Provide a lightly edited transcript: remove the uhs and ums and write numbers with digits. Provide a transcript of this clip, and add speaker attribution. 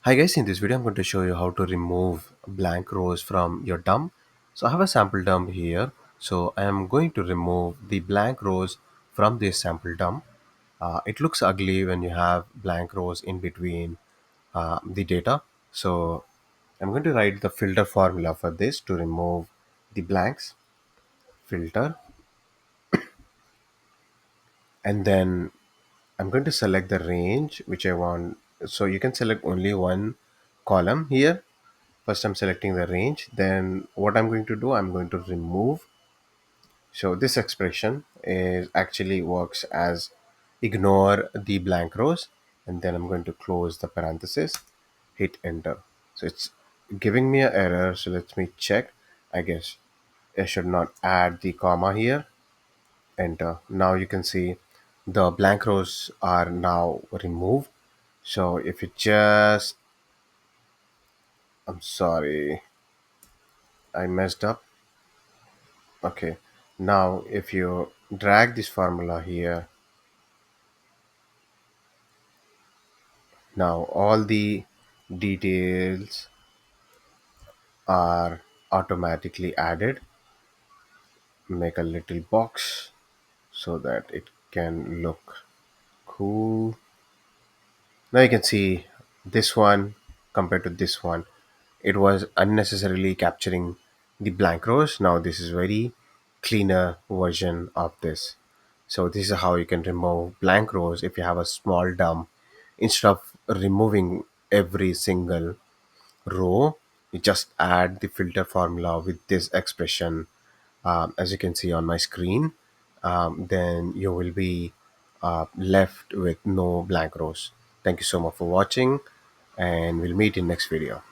Speaker 1: Hi guys, in this video I'm going to show you how to remove blank rows from your DOM. So I have a sample DOM here. So I am going to remove the blank rows from this sample DOM. It looks ugly when you have blank rows in between the data. So I'm going to write the filter formula for this to remove the blanks. Filter, and then I'm going to select the range which I want. So you can select only one column here. First I'm selecting the range, then what I'm going to do, I'm going to remove. So this expression is actually works as ignore the blank rows, and then I'm going to close the parenthesis, hit enter. So it's giving me an error, so let me check. I guess I should not add the comma here. Enter. Now you can see the blank rows are now removed. So if you just, I'm sorry, I messed up. Okay, now if you drag this formula here, now all the details are automatically added. Make a little box so that it can look cool. Now you can see this one compared to this one, it was unnecessarily capturing the blank rows. Now this is very cleaner version of this. So this is how you can remove blank rows if you have a small DOM. Instead of removing every single row, you just add the filter formula with this expression, as you can see on my screen. Then you will be left with no blank rows. Thank you so much for watching, and we'll meet in next video.